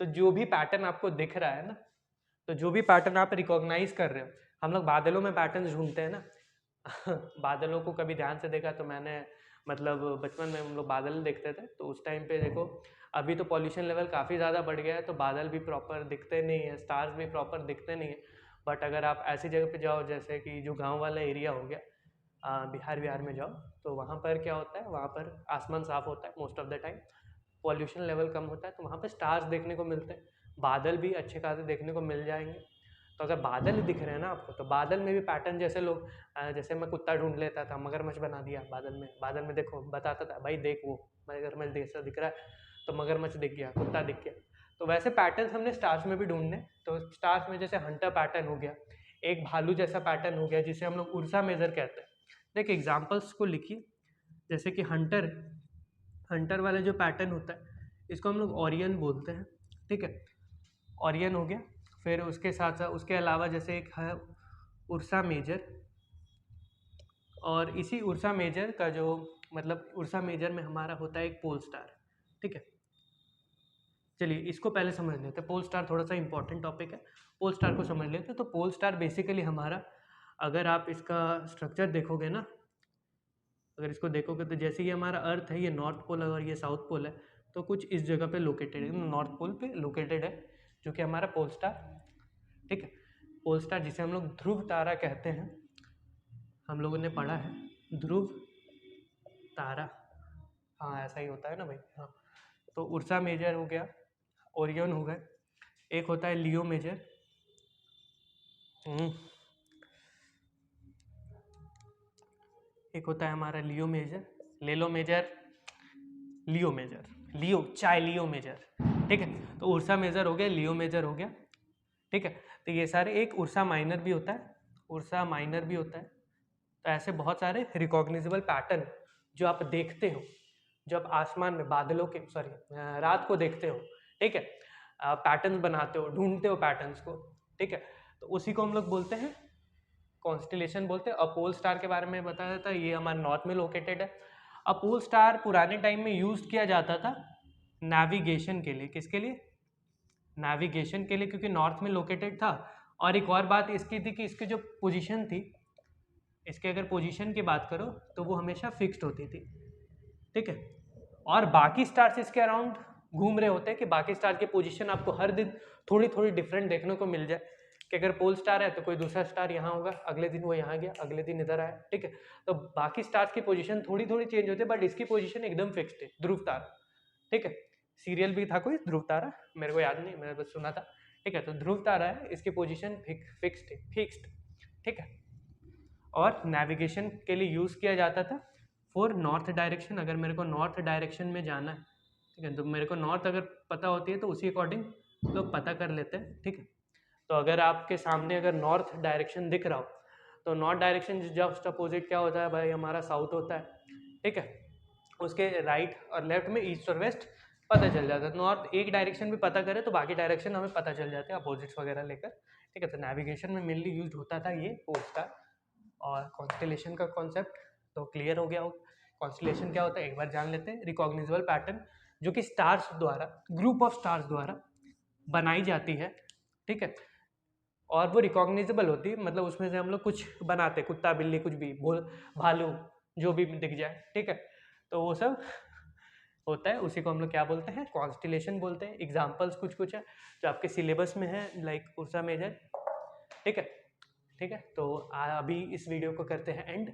तो जो भी पैटर्न आपको दिख रहा है ना, तो जो भी पैटर्न आप रिकॉग्नाइज कर रहे हो, हम लोग बादलों में पैटर्न ढूंढते हैं ना बादलों को कभी ध्यान से देखा तो मैंने, मतलब बचपन में हम लोग बादल देखते थे, तो उस टाइम पे देखो, अभी तो पॉल्यूशन लेवल काफ़ी ज़्यादा बढ़ गया है, तो बादल भी प्रॉपर दिखते नहीं है, स्टार्स भी प्रॉपर दिखते नहीं है। बट अगर आप ऐसी जगह पे जाओ जैसे कि जो गांव वाला एरिया हो गया, बिहार में जाओ, तो वहाँ पर क्या होता है, वहाँ पर आसमान साफ होता है most of the time, pollution level कम होता है, तो वहाँ पर स्टार्स देखने को मिलते हैं, बादल भी अच्छे खासे देखने को मिल जाएंगे। तो अगर बादल दिख रहे हैं ना आपको, तो बादल में भी पैटर्न, जैसे लोग, जैसे मैं कुत्ता ढूंढ लेता था, मगरमच्छ बना दिया बादल में देखो, बताता था भाई देख वो मगरमच्छ जैसा दिख रहा है, तो मगरमच्छ दिख गया, कुत्ता दिख गया। तो वैसे पैटर्न्स हमने स्टार्स में भी ढूंढने, तो स्टार्स में जैसे हंटर पैटर्न हो गया, एक भालू जैसा पैटर्न हो गया जिसे हम लोग उर्सा मेजर कहते हैं। देखिए एग्जाम्पल्स को लिखिए, जैसे कि हंटर वाला जो पैटर्न होता है इसको हम लोग ओरियन बोलते हैं, ठीक है, ओरियन हो गया। फिर उसके साथ साथ उसके अलावा जैसे एक है उर्सा मेजर, और इसी उर्सा मेजर का जो, मतलब उर्सा मेजर में हमारा होता है एक पोल स्टार, ठीक है। चलिए इसको पहले समझ लेते हैं, पोल स्टार थोड़ा सा इंपॉर्टेंट टॉपिक है, पोल स्टार को समझ लेते हैं। तो पोल स्टार बेसिकली हमारा, अगर आप इसका स्ट्रक्चर देखोगे ना, अगर इसको देखोगे तो जैसे ये हमारा अर्थ है, ये नॉर्थ पोल और ये साउथ पोल है, तो कुछ इस जगह पे लोकेटेड है, नॉर्थ पोल पे लोकेटेड है, जो कि हमारा पोल स्टार, ठीक है। पोल स्टार जिसे हम लोग ध्रुव तारा कहते हैं, हम लोगों ने पढ़ा है ध्रुव तारा, हाँ ऐसा ही होता है ना भाई, हाँ। तो उर्सा मेजर हो गया, ओरियन हो गए, एक होता है लियो मेजर, एक होता है हमारा लियो मेजर, लेलो मेजर, लियो चाय लियो मेजर, ठीक है। तो उर्सा मेजर हो गया, लियो मेजर हो गया, ठीक है। तो ये सारे, एक उर्सा माइनर भी होता है, उर्सा माइनर भी होता है। तो ऐसे बहुत सारे रिकॉग्निजेबल पैटर्न जो आप देखते हो, जो आप आसमान में बादलों के, सॉरी रात को देखते हो, ठीक है, पैटर्न बनाते हो, ढूंढते हो पैटर्न्स को, ठीक है, तो उसी को हम लोग बोलते हैं कॉन्स्टिलेशन बोलते हैं। और पोल स्टार के बारे में बताया था, ये हमारे नॉर्थ में लोकेटेड है। अब पोल स्टार पुराने टाइम में यूज किया जाता था नेविगेशन के लिए, किसके लिए, नेविगेशन के लिए, क्योंकि नॉर्थ में लोकेटेड था। और एक और बात इसकी थी कि इसकी जो पोजीशन थी, इसके अगर पोजीशन की बात करो तो वो हमेशा फिक्स्ड होती थी, ठीक है। और बाकी स्टार्स इसके अराउंड घूम रहे होते हैं, कि बाकी स्टार की पोजीशन आपको हर दिन थोड़ी थोड़ी डिफरेंट देखने को मिल जाए, कि अगर पोल स्टार है तो कोई दूसरा स्टार यहाँ होगा, अगले दिन वो यहाँ गया, अगले दिन इधर आया, ठीक है। तो बाकी स्टार्स की पोजीशन थोड़ी थोड़ी चेंज होती है, बट इसकी पोजीशन एकदम फिक्स्ड है, ध्रुव तारा, ठीक है। सीरियल भी था कोई ध्रुव तारा, मेरे को याद नहीं, मैंने बस सुना था, ठीक है। तो ध्रुव तारा है, इसकी पोजीशन फिक्स्ड, ठीक है। और नेविगेशन के लिए यूज़ किया जाता था फॉर नॉर्थ डायरेक्शन, अगर मेरे को नॉर्थ डायरेक्शन में जाना है, ठीक है, तो मेरे को नॉर्थ अगर पता होती है तो उसी अकॉर्डिंग लोग पता कर लेते हैं, ठीक है। तो अगर आपके सामने अगर नॉर्थ डायरेक्शन दिख रहा हो, तो नॉर्थ डायरेक्शन जस्ट अपोजिट क्या होता है भाई, हमारा साउथ होता है, ठीक है। उसके राइट और लेफ्ट में ईस्ट और वेस्ट पता चल जाता है। नॉर्थ एक डायरेक्शन भी पता करे तो बाकी डायरेक्शन हमें पता चल जाते हैं अपोजिट्स वगैरह लेकर, ठीक है। तो नेविगेशन में मेनली यूज होता था ये पोल स्टार। और कॉन्स्टेलेशन का कॉन्सेप्ट तो क्लियर हो गया हो, कॉन्स्टेलेशन क्या होता है एक बार जान लेते हैं। रिकॉग्निजेबल पैटर्न जो कि स्टार्स द्वारा, ग्रुप ऑफ स्टार्स द्वारा बनाई जाती है, ठीक है। और वो रिकॉग्निजेबल होती, मतलब उसमें से हम लोग कुछ बनाते, कुत्ता बिल्ली कुछ भी, भालू जो भी दिख जाए, ठीक है। तो वो सब होता है, उसी को हम लोग क्या बोलते हैं, कॉन्स्टिलेशन बोलते हैं। एग्जाम्पल्स कुछ कुछ है जो आपके सिलेबस में है, लाइक उर्सा मेजर, ठीक है। ठीक है, तो अभी इस वीडियो को करते हैं एंड,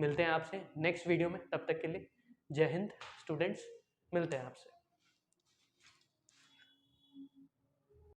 मिलते हैं आपसे नेक्स्ट वीडियो में, तब तक के लिए जय हिंद स्टूडेंट्स, मिलते हैं आपसे।